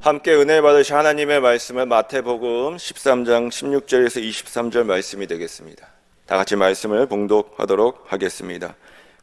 함께 은혜 받으실 하나님의 말씀은 마태복음 13장 16절에서 23절 말씀이 되겠습니다. 다 같이 말씀을 봉독하도록 하겠습니다.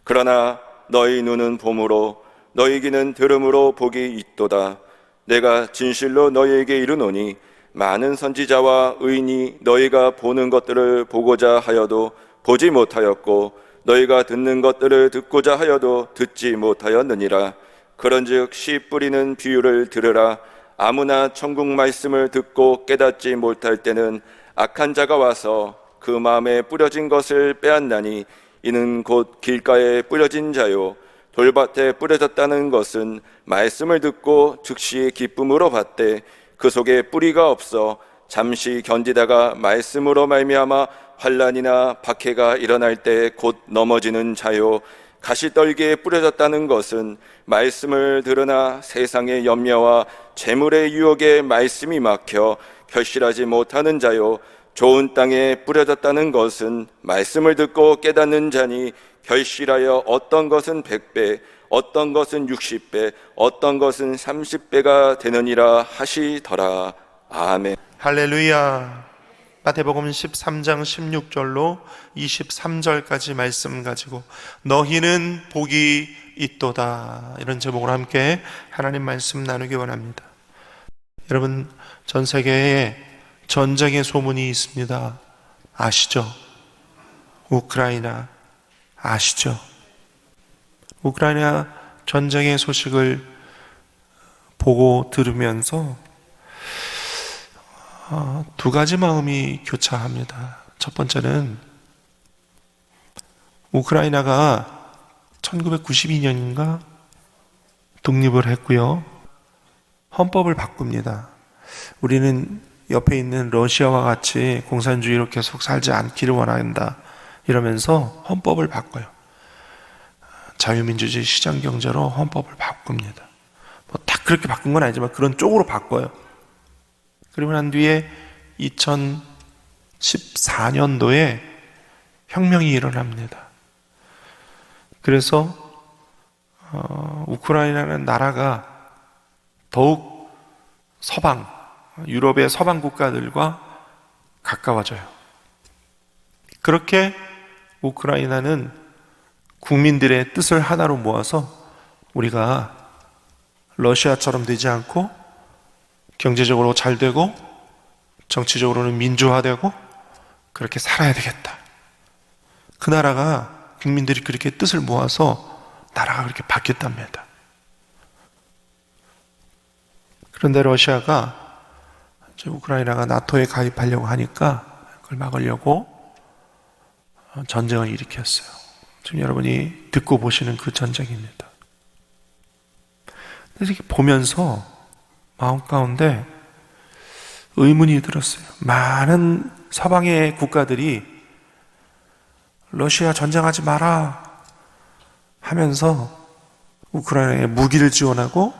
그러나 너희 눈은 봄으로 너희 귀는 들음으로 복이 있도다. 내가 진실로 너희에게 이르노니 많은 선지자와 의인이 너희가 보는 것들을 보고자 하여도 보지 못하였고 너희가 듣는 것들을 듣고자 하여도 듣지 못하였느니라. 그런즉 씨 뿌리는 비유를 들으라. 아무나 천국 말씀을 듣고 깨닫지 못할 때는 악한 자가 와서 그 마음에 뿌려진 것을 빼앗나니 이는 곧 길가에 뿌려진 자요 돌밭에 뿌려졌다는 것은 말씀을 듣고 즉시 기쁨으로 받되 그 속에 뿌리가 없어 잠시 견디다가 말씀으로 말미암아 환난이나 박해가 일어날 때 곧 넘어지는 자요 가시떨기에 뿌려졌다는 것은 말씀을 들으나 세상의 염려와 재물의 유혹에 말씀이 막혀 결실하지 못하는 자요 좋은 땅에 뿌려졌다는 것은 말씀을 듣고 깨닫는 자니 결실하여 어떤 것은 100배 어떤 것은 60배 어떤 것은 30배가 되느니라 하시더라. 아멘. 할렐루야. 마태복음 13장 16절로 23절까지 말씀 가지고 너희는 복이 있도다, 이런 제목으로 함께 하나님 말씀 나누기 원합니다. 여러분, 전 세계에 전쟁의 소문이 있습니다. 아시죠? 우크라이나 아시죠? 우크라이나 전쟁의 소식을 보고 들으면서 두 가지 마음이 교차합니다. 첫 번째는 우크라이나가 1992년인가 독립을 했고요. 헌법을 바꿉니다. 우리는 옆에 있는 러시아와 같이 공산주의로 계속 살지 않기를 원한다 이러면서 헌법을 바꿔요. 자유민주주의 시장경제로 헌법을 바꿉니다. 뭐 딱 그렇게 바꾼 건 아니지만 그런 쪽으로 바꿔요. 그리고 난 뒤에 2014년도에 혁명이 일어납니다. 그래서 우크라이나라는 나라가 더욱 서방, 유럽의 서방 국가들과 가까워져요. 그렇게 우크라이나는 국민들의 뜻을 하나로 모아서 우리가 러시아처럼 되지 않고 경제적으로 잘 되고 정치적으로는 민주화되고 그렇게 살아야 되겠다. 그 나라가 국민들이 그렇게 뜻을 모아서 나라가 그렇게 바뀌었답니다. 그런데 러시아가 우크라이나가 나토에 가입하려고 하니까 그걸 막으려고 전쟁을 일으켰어요. 지금 여러분이 듣고 보시는 그 전쟁입니다. 그래서 이렇게 보면서 마음 가운데 의문이 들었어요. 많은 서방의 국가들이 러시아 전쟁하지 마라 하면서 우크라이나에 무기를 지원하고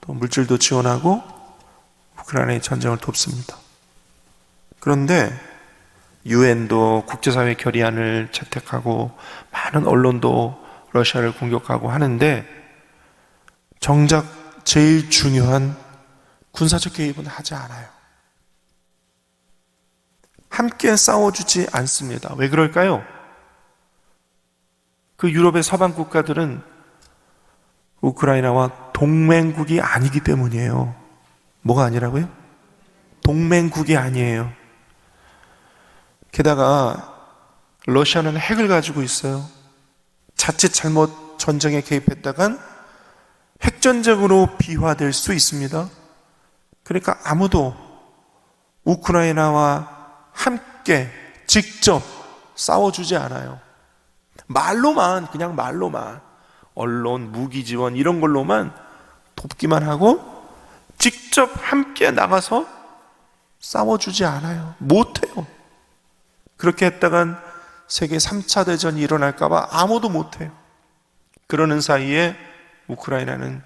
또 물질도 지원하고 우크라이나의 전쟁을 돕습니다. 그런데 유엔도 국제사회 결의안을 채택하고 많은 언론도 러시아를 공격하고 하는데 정작 제일 중요한 군사적 개입은 하지 않아요. 함께 싸워주지 않습니다. 왜 그럴까요? 그 유럽의 서방 국가들은 우크라이나와 동맹국이 아니기 때문이에요. 뭐가 아니라고요? 동맹국이 아니에요. 게다가 러시아는 핵을 가지고 있어요. 자칫 잘못 전쟁에 개입했다간 핵전쟁으로 비화될 수 있습니다. 그러니까 아무도 우크라이나와 함께 직접 싸워주지 않아요. 말로만, 그냥 말로만 언론, 무기 지원 이런 걸로만 돕기만 하고 직접 함께 나가서 싸워주지 않아요. 못해요. 그렇게 했다간 세계 3차 대전이 일어날까봐 아무도 못해요. 그러는 사이에 우크라이나는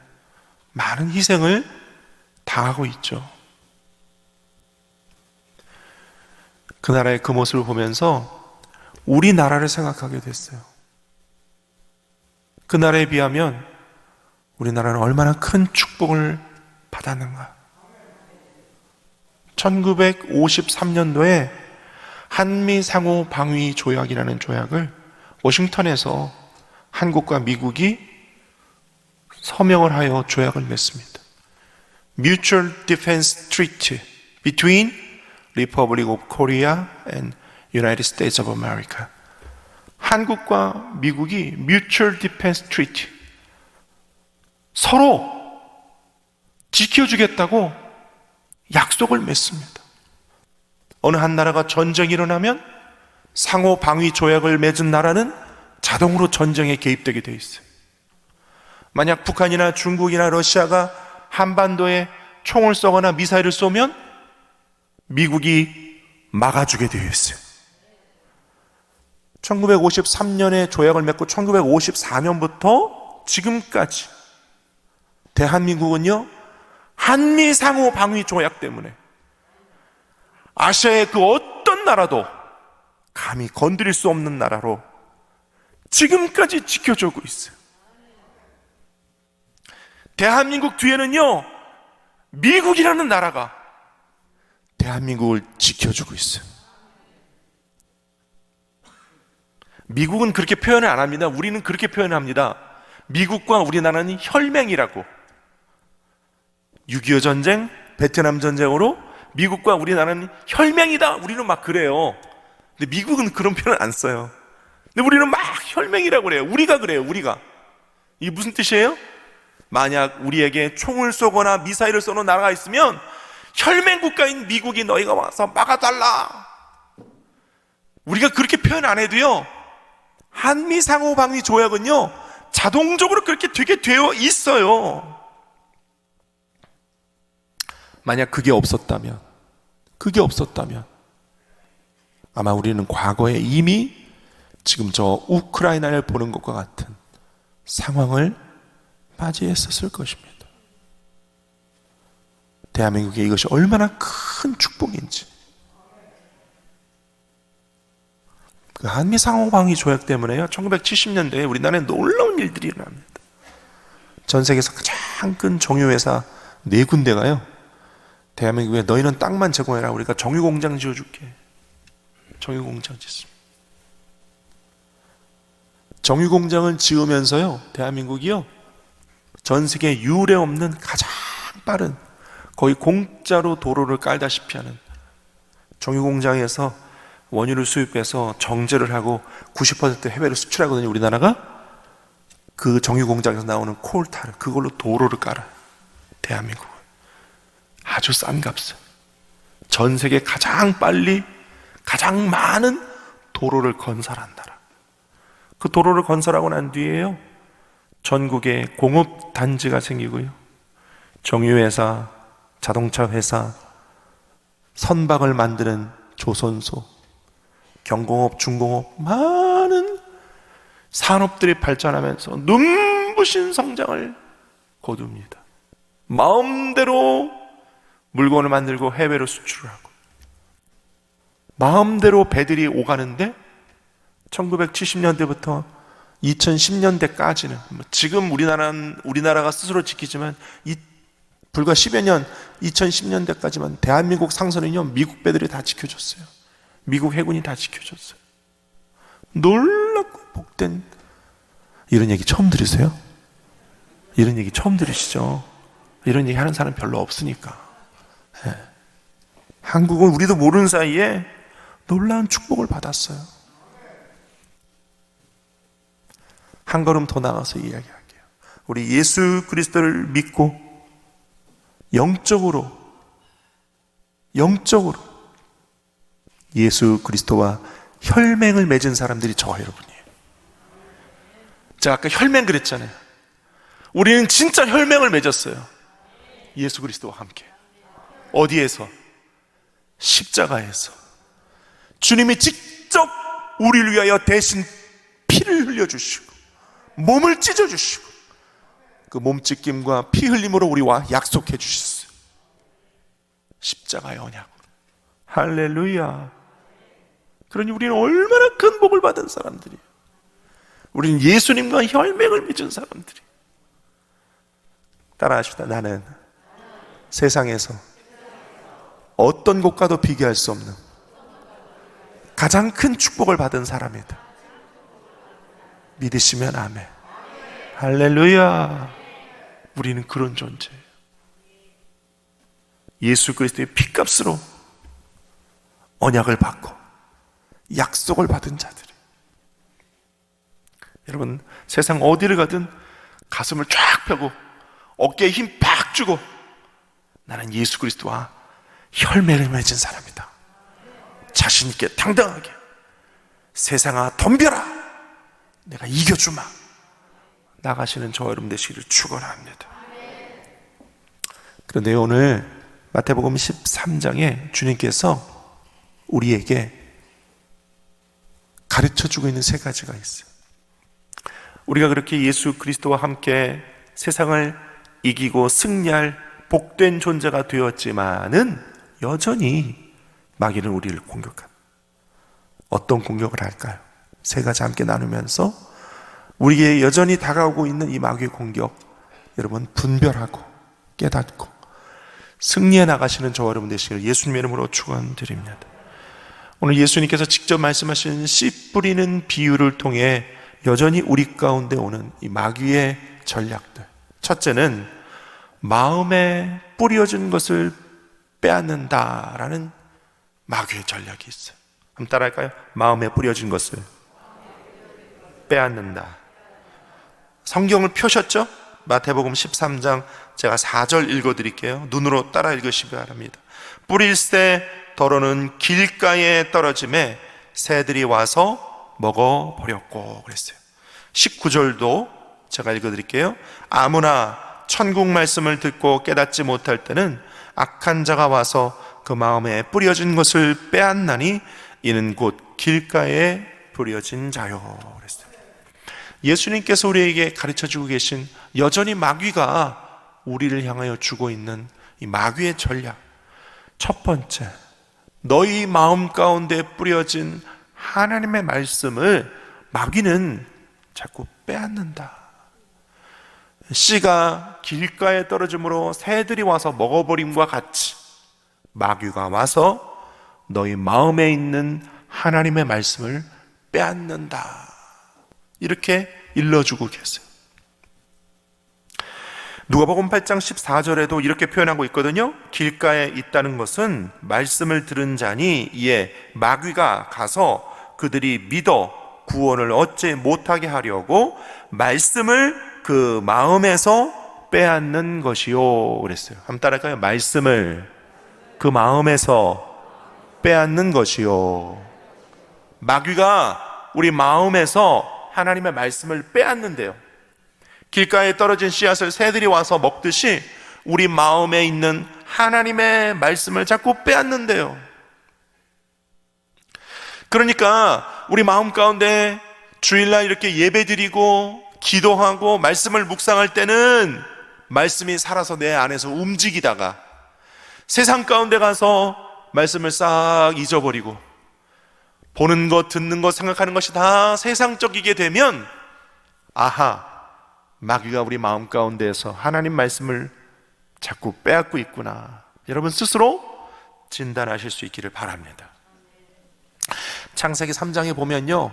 많은 희생을 당하고 있죠. 그 나라의 그 모습을 보면서 우리나라를 생각하게 됐어요. 그 나라에 비하면 우리나라는 얼마나 큰 축복을 받았는가. 1953년도에 한미 상호 방위 조약이라는 조약을 워싱턴에서 한국과 미국이 서명을 하여 조약을 맺습니다. Mutual Defense Treaty between Republic of Korea and United States of America. 한국과 미국이 Mutual Defense Treaty, 서로 지켜주겠다고 약속을 맺습니다. 어느 한 나라가 전쟁이 일어나면 상호 방위 조약을 맺은 나라는 자동으로 전쟁에 개입되게 돼 있어요. 만약 북한이나 중국이나 러시아가 한반도에 총을 쏘거나 미사일을 쏘면 미국이 막아주게 되어 있어요. 1953년에 조약을 맺고 1954년부터 지금까지 대한민국은요, 한미 상호 방위 조약 때문에 아시아의 그 어떤 나라도 감히 건드릴 수 없는 나라로 지금까지 지켜주고 있어요. 대한민국 뒤에는요, 미국이라는 나라가 대한민국을 지켜주고 있어요. 미국은 그렇게 표현을 안 합니다. 우리는 그렇게 표현합니다. 미국과 우리나라는 혈맹이라고. 6.25 전쟁, 베트남 전쟁으로 미국과 우리나라는 혈맹이다. 우리는 막 그래요. 근데 미국은 그런 표현을 안 써요. 근데 우리는 막 혈맹이라고 그래요. 우리가 그래요. 우리가. 이게 무슨 뜻이에요? 만약 우리에게 총을 쏘거나 미사일을 쏘는 나라가 있으면 혈맹 국가인 미국이 너희가 와서 막아달라. 우리가 그렇게 표현 안 해도요, 한미 상호 방위 조약은요, 자동적으로 그렇게 되게 되어 있어요. 만약 그게 없었다면 아마 우리는 과거에 이미 지금 저 우크라이나를 보는 것과 같은 상황을 맞이했었을 것입니다. 대한민국에 이것이 얼마나 큰 축복인지. 그 한미 상호 방위 조약 때문에요, 1970년대에 우리나라에 놀라운 일들이 일어납니다. 전 세계에서 가장 큰 정유회사 4군데가요, 대한민국에 너희는 땅만 제공해라, 우리가 정유공장 지어줄게. 정유공장 짓습니다. 정유공장을 지으면서요, 대한민국이요, 전 세계 유례 없는 가장 빠른, 거의 공짜로 도로를 깔다시피 하는, 정유공장에서 원유를 수입해서 정제를 하고 90% 해외로 수출하거든요. 우리나라가 그 정유공장에서 나오는 콜타를, 그걸로 도로를 깔아요. 대한민국은 아주 싼 값을, 전 세계 가장 빨리 가장 많은 도로를 건설한 나라. 그 도로를 건설하고 난 뒤에요, 전국에 공업단지가 생기고요, 정유회사, 자동차 회사, 선박을 만드는 조선소, 경공업, 중공업, 많은 산업들이 발전하면서 눈부신 성장을 거둡니다. 마음대로 물건을 만들고 해외로 수출을 하고, 마음대로 배들이 오가는데 1970년대부터 2010년대까지는, 지금 우리나라가 스스로 지키지만 불과 10여 년, 2010년대까지만 대한민국 상선은요, 미국 배들이 다 지켜줬어요. 미국 해군이 다 지켜줬어요. 놀랍고 복된, 이런 얘기 처음 들으세요? 이런 얘기 처음 들으시죠? 이런 얘기 하는 사람 별로 없으니까. 네. 한국은 우리도 모르는 사이에 놀라운 축복을 받았어요. 한 걸음 더 나가서 이야기할게요. 우리 예수 그리스도를 믿고 영적으로 예수 그리스도와 혈맹을 맺은 사람들이 저와 여러분이에요. 제가 아까 혈맹 그랬잖아요. 우리는 진짜 혈맹을 맺었어요. 예수 그리스도와 함께. 어디에서? 십자가에서. 주님이 직접 우리를 위하여 대신 피를 흘려주시고 몸을 찢어주시고 그 몸찢김과 피 흘림으로 우리와 약속해 주셨어요. 십자가의 언약. 할렐루야. 그러니 우리는 얼마나 큰 복을 받은 사람들이에요. 우리는 예수님과 혈맹을 맺은 사람들이. 따라하십시다. 나는 세상에서 어떤 것과도 비교할 수 없는 가장 큰 축복을 받은 사람이다. 믿으시면 아멘. 할렐루야. 우리는 그런 존재예요. 예수 그리스도의 피값으로 언약을 받고 약속을 받은 자들이. 여러분, 세상 어디를 가든 가슴을 쫙 펴고 어깨에 힘 팍 주고 나는 예수 그리스도와 혈맹을 맺은 사람이다. 자신 있게 당당하게 세상아 덤벼라, 내가 이겨주마 나가시는 저와 여러분 되시기를 축원합니다. 그런데 오늘 마태복음 13장에 주님께서 우리에게 가르쳐주고 있는 세 가지가 있어요. 우리가 그렇게 예수 그리스도와 함께 세상을 이기고 승리할 복된 존재가 되었지만은 여전히 마귀는 우리를 공격합니다. 어떤 공격을 할까요? 세 가지 함께 나누면서 우리에게 여전히 다가오고 있는 이 마귀의 공격, 여러분 분별하고 깨닫고 승리해 나가시는 저와 여러분 되시기를 예수님의 이름으로 축원드립니다. 오늘 예수님께서 직접 말씀하신 씨 뿌리는 비유를 통해 여전히 우리 가운데 오는 이 마귀의 전략들, 첫째는 마음에 뿌려진 것을 빼앗는다라는 마귀의 전략이 있어요. 한번 따라할까요? 마음에 뿌려진 것을 빼앗는다. 성경을 펴셨죠? 마태복음 13장 제가 4절 읽어드릴게요. 눈으로 따라 읽으시기 바랍니다. 뿌릴새 더러는 길가에 떨어짐에 새들이 와서 먹어버렸고 그랬어요. 19절도 제가 읽어드릴게요. 아무나 천국 말씀을 듣고 깨닫지 못할 때는 악한 자가 와서 그 마음에 뿌려진 것을 빼앗나니 이는 곧 길가에 뿌려진 자요 그랬어요. 예수님께서 우리에게 가르쳐주고 계신 여전히 마귀가 우리를 향하여 주고 있는 이 마귀의 전략, 첫 번째, 너희 마음 가운데 뿌려진 하나님의 말씀을 마귀는 자꾸 빼앗는다. 씨가 길가에 떨어짐으로 새들이 와서 먹어버림과 같이 마귀가 와서 너희 마음에 있는 하나님의 말씀을 빼앗는다. 이렇게 일러주고 계세요. 누가복음 8장 14절에도 이렇게 표현하고 있거든요. 길가에 있다는 것은 말씀을 들은 자니 이에 마귀가 가서 그들이 믿어 구원을 얻지 못하게 하려고 말씀을 그 마음에서 빼앗는 것이요 그랬어요. 한번 따라할까요? 말씀을 그 마음에서 빼앗는 것이요. 마귀가 우리 마음에서 하나님의 말씀을 빼앗는데요. 길가에 떨어진 씨앗을 새들이 와서 먹듯이 우리 마음에 있는 하나님의 말씀을 자꾸 빼앗는데요. 그러니까 우리 마음 가운데 주일날 이렇게 예배드리고 기도하고 말씀을 묵상할 때는 말씀이 살아서 내 안에서 움직이다가 세상 가운데 가서 말씀을 싹 잊어버리고 보는 것, 듣는 것, 생각하는 것이 다 세상적이게 되면 아하, 마귀가 우리 마음 가운데에서 하나님 말씀을 자꾸 빼앗고 있구나. 여러분 스스로 진단하실 수 있기를 바랍니다. 창세기 3장에 보면요,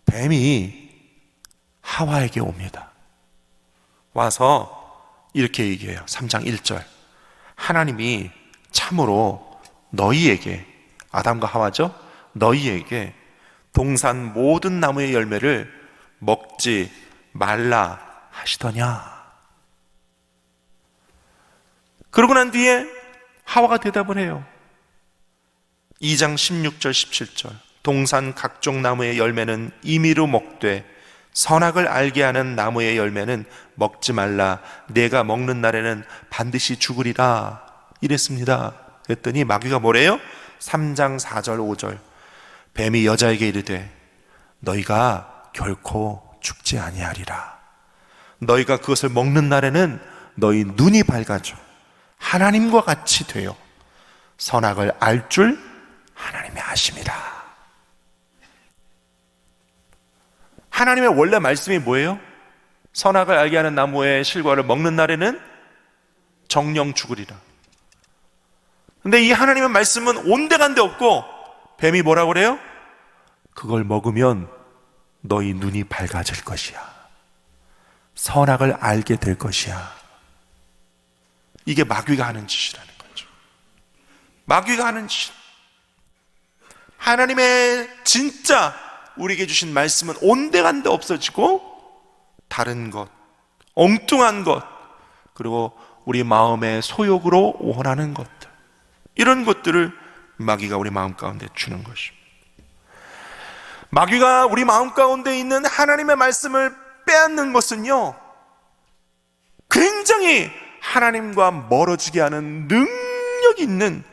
뱀이 하와에게 옵니다. 와서 이렇게 얘기해요. 3장 1절. 하나님이 참으로 너희에게, 아담과 하와죠, 너희에게 동산 모든 나무의 열매를 먹지 말라 하시더냐. 그러고 난 뒤에 하와가 대답을 해요. 2장 16절 17절. 동산 각종 나무의 열매는 임의로 먹되 선악을 알게 하는 나무의 열매는 먹지 말라. 내가 먹는 날에는 반드시 죽으리라. 이랬습니다. 그랬더니 마귀가 뭐래요? 3장 4절 5절. 뱀이 여자에게 이르되 너희가 결코 죽지 아니하리라. 너희가 그것을 먹는 날에는 너희 눈이 밝아져 하나님과 같이 되어 선악을 알 줄 하나님이 아심이라. 하나님의 원래 말씀이 뭐예요? 선악을 알게 하는 나무의 실과를 먹는 날에는 정령 죽으리라. 근데 이 하나님의 말씀은 온데간데 없고 뱀이 뭐라고 그래요? 그걸 먹으면 너희 눈이 밝아질 것이야. 선악을 알게 될 것이야. 이게 마귀가 하는 짓이라는 거죠. 마귀가 하는 짓. 하나님의 진짜 우리에게 주신 말씀은 온데간데 없어지고 다른 것, 엉뚱한 것, 그리고 우리 마음의 소욕으로 원하는 것들, 이런 것들을 마귀가 우리 마음 가운데 주는 것입니다. 마귀가 우리 마음 가운데 있는 하나님의 말씀을 빼앗는 것은요, 굉장히 하나님과 멀어지게 하는 능력 있는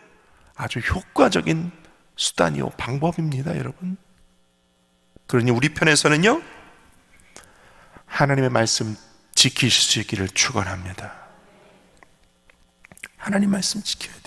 아주 효과적인 수단이요, 방법입니다, 여러분. 그러니 우리 편에서는요, 하나님의 말씀 지키실 수 있기를 축원합니다. 하나님 말씀 지켜야 돼요.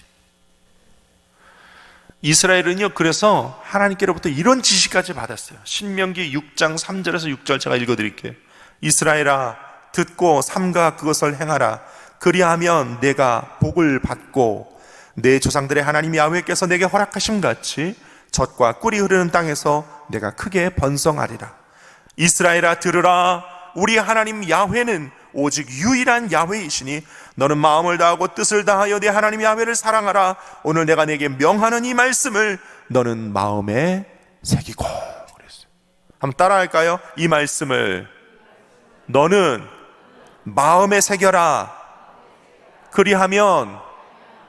이스라엘은요, 그래서 하나님께로부터 이런 지시까지 받았어요. 신명기 6장 3절에서 6절 제가 읽어드릴게요. 이스라엘아, 듣고 삼가 그것을 행하라. 그리하면 내가 복을 받고 내 조상들의 하나님 야훼께서 내게 허락하심 같이 젖과 꿀이 흐르는 땅에서 내가 크게 번성하리라. 이스라엘아, 들으라. 우리 하나님 야훼는 오직 유일한 야훼이시니 너는 마음을 다하고 뜻을 다하여 내 하나님 야훼를 사랑하라. 오늘 내가 내게 명하는 이 말씀을 너는 마음에 새기고. 그랬어요. 한번 따라할까요? 이 말씀을 너는 마음에 새겨라. 그리하면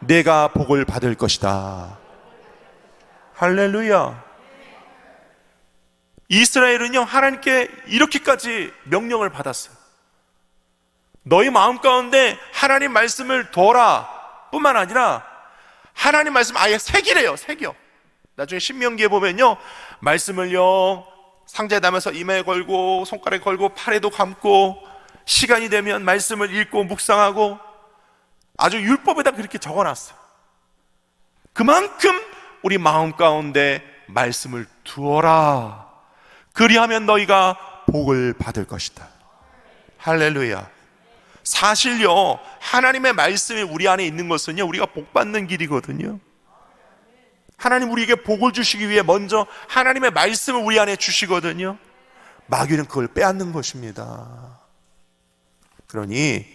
내가 복을 받을 것이다. 할렐루야. 이스라엘은요, 하나님께 이렇게까지 명령을 받았어요. 너희 마음 가운데 하나님 말씀을 둬라 뿐만 아니라 하나님 말씀 아예 새기래요. 새겨. 나중에 신명기에 보면요, 말씀을요 상자에 담아서 이마에 걸고 손가락에 걸고 팔에도 감고 시간이 되면 말씀을 읽고 묵상하고 아주 율법에다 그렇게 적어놨어요. 그만큼 우리 마음 가운데 말씀을 두어라. 그리하면 너희가 복을 받을 것이다. 할렐루야. 사실요, 하나님의 말씀이 우리 안에 있는 것은요, 우리가 복 받는 길이거든요. 하나님 우리에게 복을 주시기 위해 먼저 하나님의 말씀을 우리 안에 주시거든요. 마귀는 그걸 빼앗는 것입니다. 그러니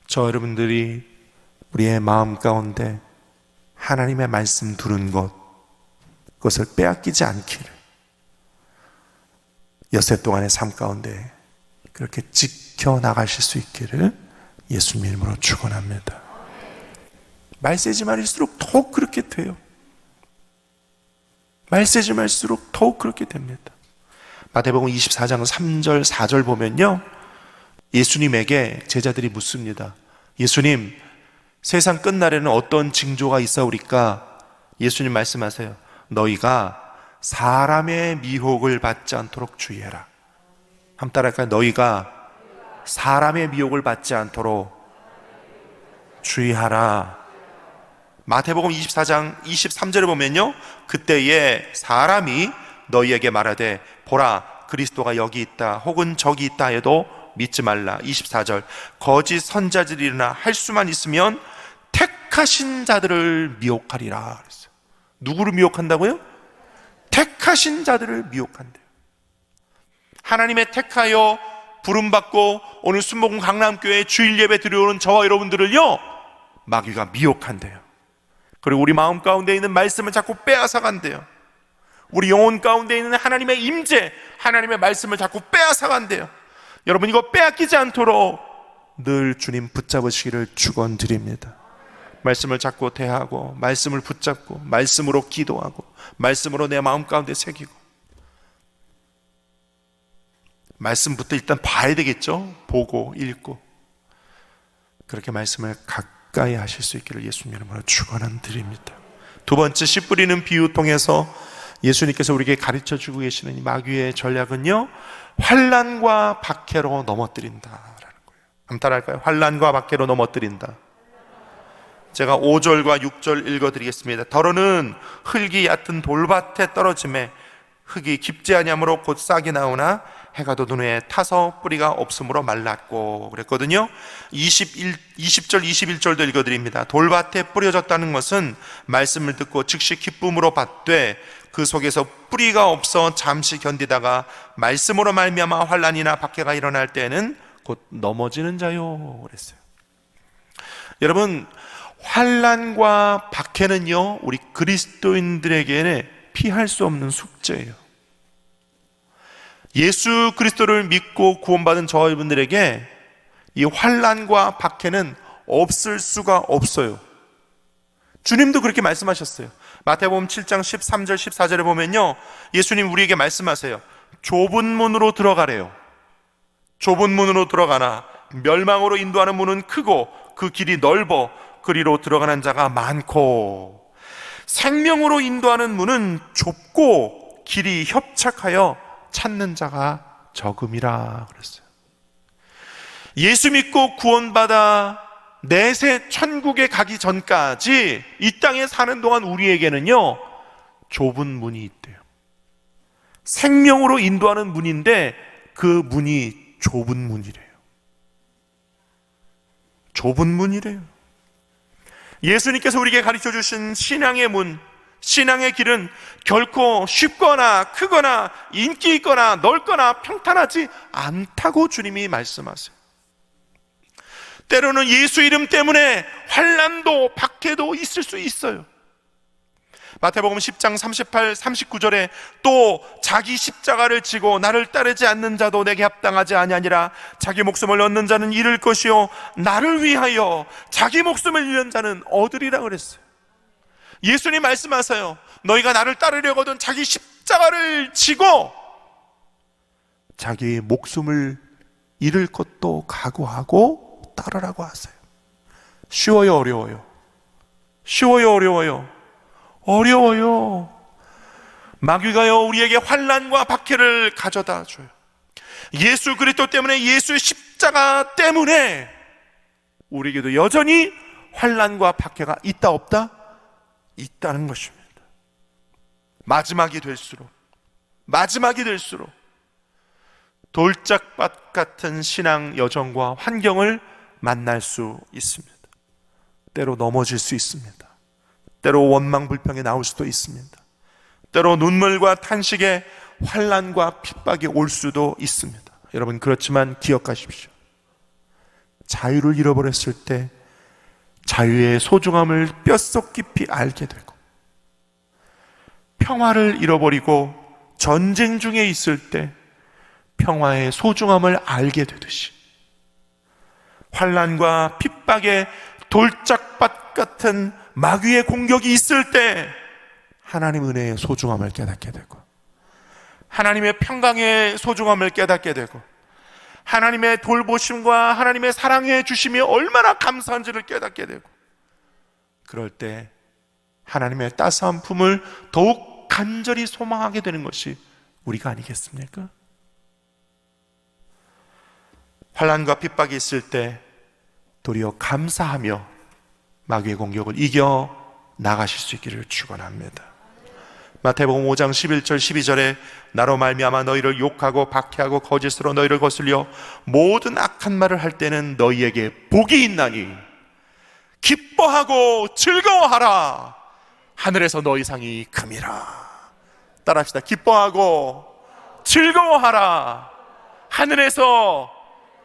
저 여러분들이 우리의 마음 가운데 하나님의 말씀 두는 것, 그것을 빼앗기지 않기를 엿새 동안의 삶 가운데 그렇게 지켜나가실 수 있기를 예수님 이름으로 축원합니다. 말세지 말일수록 더욱 그렇게 돼요. 말세지 말일수록 더욱 그렇게 됩니다. 마태복음 24장 3절 4절 보면요, 예수님에게 제자들이 묻습니다. 예수님, 세상 끝날에는 어떤 징조가 있사오리까? 예수님 말씀하세요. 너희가 사람의 미혹을 받지 않도록 주의해라. 한번 따라할까요? 너희가 사람의 미혹을 받지 않도록 주의하라. 마태복음 24장 23절에 보면요, 그때에 사람이 너희에게 말하되 보라, 그리스도가 여기 있다 혹은 저기 있다 해도 믿지 말라. 24절, 거짓 선자들이 일어나 할 수만 있으면 택하신 자들을 미혹하리라 그랬어요. 누구를 미혹한다고요? 택하신 자들을 미혹한대요. 하나님의 택하여 부름받고 오늘 순복음 강남교회 주일 예배 드려오는 저와 여러분들을요, 마귀가 미혹한대요. 그리고 우리 마음 가운데 있는 말씀을 자꾸 빼앗아 간대요. 우리 영혼 가운데 있는 하나님의 임재, 하나님의 말씀을 자꾸 빼앗아 간대요. 여러분, 이거 빼앗기지 않도록 늘 주님 붙잡으시기를 축원드립니다. 말씀을 자꾸 대하고 말씀을 붙잡고 말씀으로 기도하고 말씀으로 내 마음 가운데 새기고, 말씀부터 일단 봐야 되겠죠. 보고 읽고 그렇게 말씀을 가까이 하실 수 있기를 예수님 이름으로 축원드립니다. 두 번째, 씨 뿌리는 비유 통해서 예수님께서 우리에게 가르쳐주고 계시는 이 마귀의 전략은요, 환난과 박해로 넘어뜨린다라는 거예요. 한번 따라할까요? 환난과 박해로 넘어뜨린다. 제가 5절과 6절 읽어드리겠습니다. 더러는 흙이 얕은 돌밭에 떨어짐에 흙이 깊지 아니하므로 곧 싹이 나오나 해가 돋은 후에 타서 뿌리가 없으므로 말랐고 그랬거든요. 20절 21절도 읽어드립니다. 돌밭에 뿌려졌다는 것은 말씀을 듣고 즉시 기쁨으로 받되 그 속에서 뿌리가 없어 잠시 견디다가 말씀으로 말미암아 환난이나 박해가 일어날 때에는 곧 넘어지는 자요 그랬어요. 여러분, 환난과 박해는요 우리 그리스도인들에게는 피할 수 없는 숙제예요. 예수 그리스도를 믿고 구원받은 저와 여러분들에게 이 환난과 박해는 없을 수가 없어요. 주님도 그렇게 말씀하셨어요. 마태복음 7장 13절 14절에 보면요, 예수님 우리에게 말씀하세요. 좁은 문으로 들어가래요. 좁은 문으로 들어가나 멸망으로 인도하는 문은 크고 그 길이 넓어 그리로 들어가는 자가 많고, 생명으로 인도하는 문은 좁고 길이 협착하여 찾는 자가 적음이라 그랬어요. 예수 믿고 구원받아 내세 천국에 가기 전까지 이 땅에 사는 동안 우리에게는요 좁은 문이 있대요. 생명으로 인도하는 문인데 그 문이 좁은 문이래요. 좁은 문이래요. 예수님께서 우리에게 가르쳐 주신 신앙의 문, 신앙의 길은 결코 쉽거나 크거나 인기 있거나 넓거나 평탄하지 않다고 주님이 말씀하세요. 때로는 예수 이름 때문에 환난도 박해도 있을 수 있어요. 마태복음 10장 38, 39절에 또 자기 십자가를 지고 나를 따르지 않는 자도 내게 합당하지 아니하니라. 자기 목숨을 얻는 자는 잃을 것이요 나를 위하여 자기 목숨을 잃는 자는 얻으리라 그랬어요. 예수님 말씀하세요. 너희가 나를 따르려거든 자기 십자가를 지고 자기 목숨을 잃을 것도 각오하고 따르라고 하세요. 쉬워요 어려워요? 쉬워요 어려워요? 어려워요. 마귀가요 우리에게 환난과 박해를 가져다 줘요. 예수 그리스도 때문에, 예수의 십자가 때문에 우리에게도 여전히 환난과 박해가 있다 없다? 있다는 것입니다. 마지막이 될수록 돌짝밭 같은 신앙 여정과 환경을 만날 수 있습니다. 때로 넘어질 수 있습니다. 때로 원망 불평에 나올 수도 있습니다. 때로 눈물과 탄식에 환난과 핍박이 올 수도 있습니다. 여러분, 그렇지만 기억하십시오. 자유를 잃어버렸을 때 자유의 소중함을 뼛속 깊이 알게 되고, 평화를 잃어버리고 전쟁 중에 있을 때 평화의 소중함을 알게 되듯이, 환난과 핍박의 돌짝밭 같은 마귀의 공격이 있을 때 하나님 은혜의 소중함을 깨닫게 되고, 하나님의 평강의 소중함을 깨닫게 되고, 하나님의 돌보심과 하나님의 사랑해 주심이 얼마나 감사한지를 깨닫게 되고, 그럴 때 하나님의 따스한 품을 더욱 간절히 소망하게 되는 것이 우리가 아니겠습니까? 환난과 핍박이 있을 때 도리어 감사하며 마귀의 공격을 이겨 나가실 수 있기를 축원합니다. 마태복음 5장 11절 12절에 나로 말미암아 너희를 욕하고 박해하고 거짓으로 너희를 거슬려 모든 악한 말을 할 때는 너희에게 복이 있나니 기뻐하고 즐거워하라. 하늘에서 너희 상이 큼이라. 따라합시다. 기뻐하고 즐거워하라. 하늘에서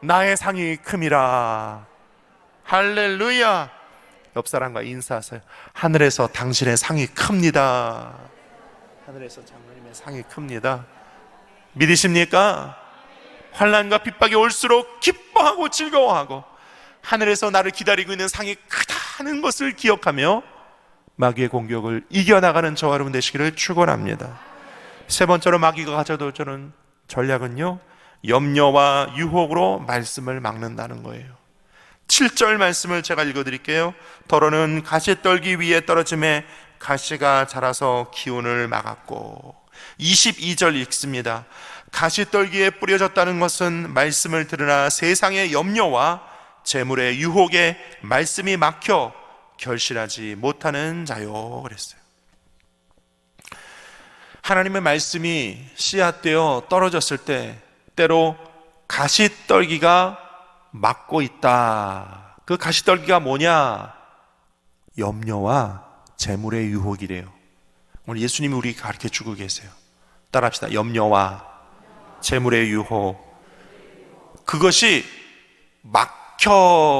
나의 상이 큼이라. 할렐루야. 옆 사람과 인사하세요. 하늘에서 당신의 상이 큽니다. 하늘에서 장로님의 상이 큽니다. 믿으십니까? 환난과 핍박이 올수록 기뻐하고 즐거워하고 하늘에서 나를 기다리고 있는 상이 크다는 것을 기억하며 마귀의 공격을 이겨나가는 저와 여러분 되시기를 축원합니다. 세 번째로 마귀가 가져다 주는 전략은요, 염려와 유혹으로 말씀을 막는다는 거예요. 7절 말씀을 제가 읽어드릴게요. 더러는 가시떨기 위에 떨어짐에 가시가 자라서 기운을 막았고, 22절 읽습니다. 가시떨기에 뿌려졌다는 것은 말씀을 들으나 세상의 염려와 재물의 유혹에 말씀이 막혀 결실하지 못하는 자요 그랬어요. 하나님의 말씀이 씨앗되어 떨어졌을 때 때로 가시떨기가 막고 있다. 그 가시떨기가 뭐냐? 염려와 재물의 유혹이래요. 오늘 예수님이 우리 가르쳐 주고 계세요. 따라합시다. 염려와 재물의 유혹. 그것이 막혀.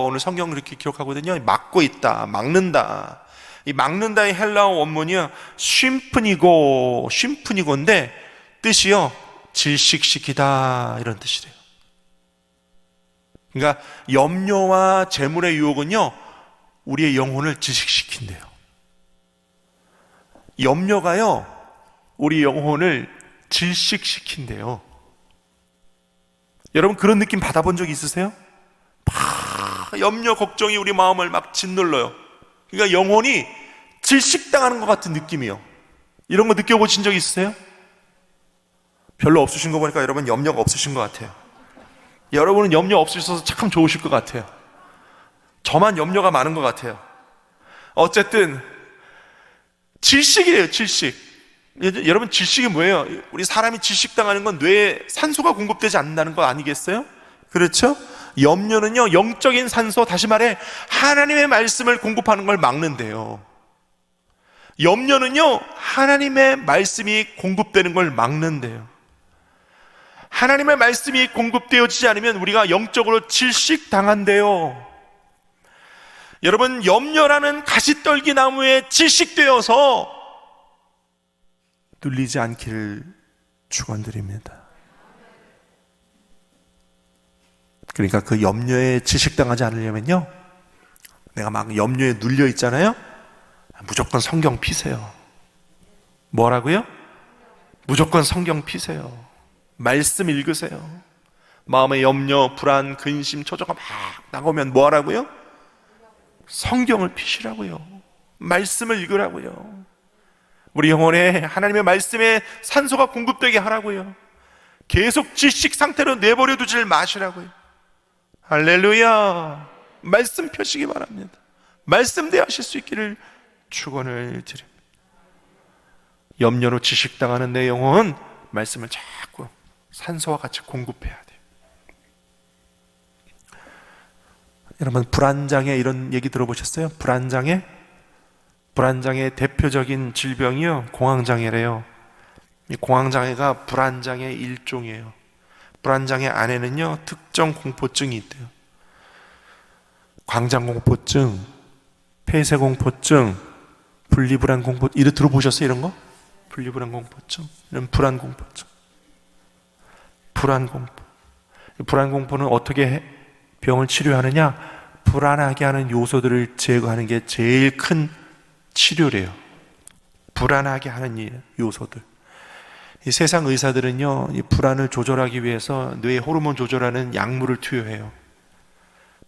오늘 성경 그렇게 기록하거든요. 막고 있다, 막는다. 이 막는다의 헬라어 원문이요, 쉼프니고인데 뜻이요, 질식시키다, 이런 뜻이래요. 그러니까 염려와 재물의 유혹은요, 우리의 영혼을 질식시킨대요. 염려가요, 우리 영혼을 질식시킨대요. 여러분 그런 느낌 받아본 적 있으세요? 막 염려, 걱정이 우리 마음을 막 짓눌러요. 그러니까 영혼이 질식당하는 것 같은 느낌이요. 이런 거 느껴보신 적 있으세요? 별로 없으신 거 보니까 여러분 염려가 없으신 것 같아요. 여러분은 염려 없으셔서 참 좋으실 것 같아요. 저만 염려가 많은 것 같아요. 어쨌든 질식이에요, 질식. 여러분 질식이 뭐예요? 우리 사람이 질식당하는 건 뇌에 산소가 공급되지 않는다는 거 아니겠어요? 그렇죠? 염려는요, 영적인 산소, 다시 말해 하나님의 말씀을 공급하는 걸 막는데요. 염려는요, 하나님의 말씀이 공급되는 걸 막는데요. 하나님의 말씀이 공급되어지지 않으면 우리가 영적으로 질식당한대요. 여러분, 염려라는 가시떨기 나무에 질식되어서 눌리지 않기를 축원드립니다. 그러니까 그 염려에 질식당하지 않으려면요, 내가 막 염려에 눌려 있잖아요, 무조건 성경 피세요. 뭐라고요? 무조건 성경 피세요. 말씀 읽으세요. 마음의 염려, 불안, 근심, 초조가 막 나오면 뭐 하라고요? 성경을 피시라고요. 말씀을 읽으라고요. 우리 영혼에 하나님의 말씀에 산소가 공급되게 하라고요. 계속 질식 상태로 내버려 두질 마시라고요. 할렐루야. 말씀 펴시기 바랍니다. 말씀 대하실 수 있기를 축원을 드립니다. 염려로 질식당하는 내 영혼, 말씀을 자꾸 산소와 같이 공급해야 돼요. 여러분, 불안장애 이런 얘기 들어보셨어요? 불안장애? 불안장애의 대표적인 질병이요, 공황장애래요. 이 공황장애가 불안장애의 일종이에요. 불안장애 안에는요, 특정 공포증이 있대요. 광장공포증, 폐쇄공포증, 분리불안공포, 이거 들어보셨어요? 이런 거? 분리불안공포증, 이런 불안공포증. 불안공포. 불안공포는 어떻게 병을 치료하느냐? 불안하게 하는 요소들을 제거하는 게 제일 큰 치료래요. 불안하게 하는 요소들. 이 세상 의사들은요, 이 불안을 조절하기 위해서 뇌 호르몬 조절하는 약물을 투여해요.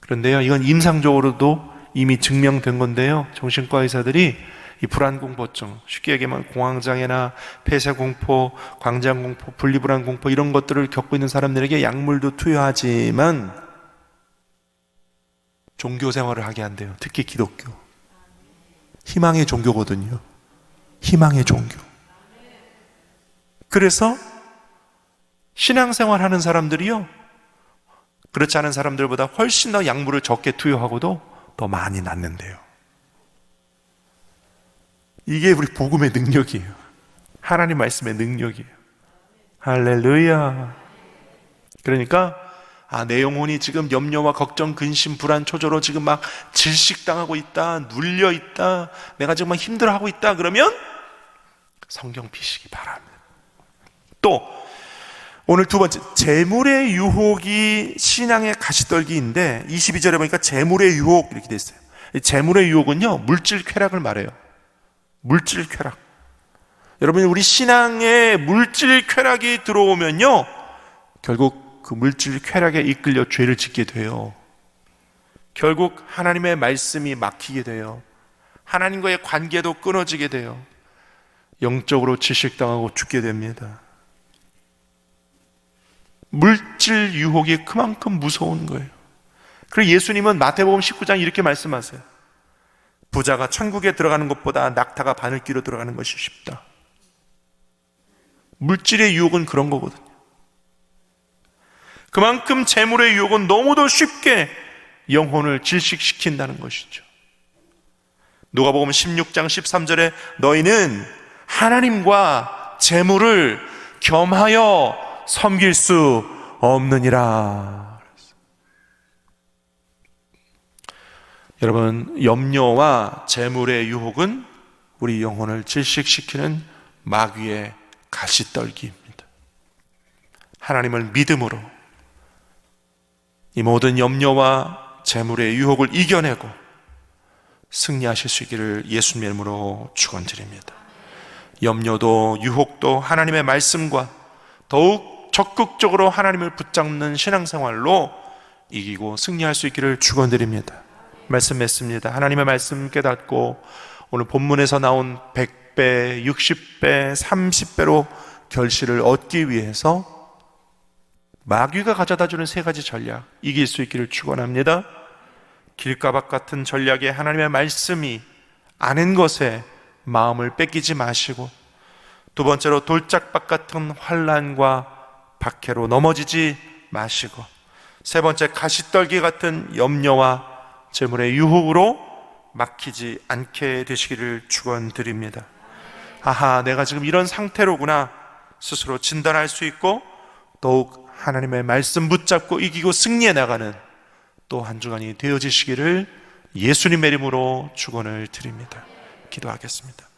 그런데요, 이건 임상적으로도 이미 증명된 건데요, 정신과 의사들이 이 불안공포증, 쉽게 얘기하면 공황장애나 폐쇄공포, 광장공포, 분리불안공포 이런 것들을 겪고 있는 사람들에게 약물도 투여하지만 종교 생활을 하게 한대요. 특히 기독교. 희망의 종교거든요. 희망의 종교. 그래서 신앙생활 하는 사람들이요, 그렇지 않은 사람들보다 훨씬 더 약물을 적게 투여하고도 더 많이 낫는데요. 이게 우리 복음의 능력이에요. 하나님 말씀의 능력이에요. 할렐루야. 그러니까 내 영혼이 지금 염려와 걱정, 근심, 불안, 초조로 지금 막 질식당하고 있다, 눌려 있다, 내가 정말 힘들어하고 있다, 그러면 성경 피시기 바랍니다. 또 오늘 두 번째, 재물의 유혹이 신앙의 가시떨기인데 22절에 보니까 재물의 유혹 이렇게 돼 있어요. 재물의 유혹은요, 물질 쾌락을 말해요. 물질 쾌락. 여러분, 우리 신앙에 물질 쾌락이 들어오면요, 결국 그 물질 쾌락에 이끌려 죄를 짓게 돼요. 결국 하나님의 말씀이 막히게 돼요. 하나님과의 관계도 끊어지게 돼요. 영적으로 질식당하고 죽게 됩니다. 물질 유혹이 그만큼 무서운 거예요. 그리고 예수님은 마태복음 19장 이렇게 말씀하세요. 부자가 천국에 들어가는 것보다 낙타가 바늘귀로 들어가는 것이 쉽다. 물질의 유혹은 그런 거거든요. 그만큼 재물의 유혹은 너무도 쉽게 영혼을 질식시킨다는 것이죠. 누가복음 16장 13절에 너희는 하나님과 재물을 겸하여 섬길 수 없느니라. 여러분, 염려와 재물의 유혹은 우리 영혼을 질식시키는 마귀의 가시떨기입니다. 하나님을 믿음으로 이 모든 염려와 재물의 유혹을 이겨내고 승리하실 수 있기를 예수님의 이름으로 축원드립니다. 염려도 유혹도 하나님의 말씀과 더욱 적극적으로 하나님을 붙잡는 신앙생활로 이기고 승리할 수 있기를 축원드립니다. 말씀 맺습니다. 하나님의 말씀 깨닫고 오늘 본문에서 나온 100배, 60배, 30배로 결실을 얻기 위해서 마귀가 가져다주는 세 가지 전략 이길 수 있기를 축원합니다. 길가박 같은 전략에 하나님의 말씀이 아는 것에 마음을 뺏기지 마시고, 두 번째로 돌짝박 같은 환난과 박해로 넘어지지 마시고, 세 번째 가시떨기 같은 염려와 재물의 유혹으로 막히지 않게 되시기를 축원드립니다. 아하, 내가 지금 이런 상태로구나 스스로 진단할 수 있고 더욱 하나님의 말씀 붙잡고 이기고 승리해 나가는 또 한 주간이 되어지시기를 예수님의 이름으로 축원을 드립니다. 기도하겠습니다.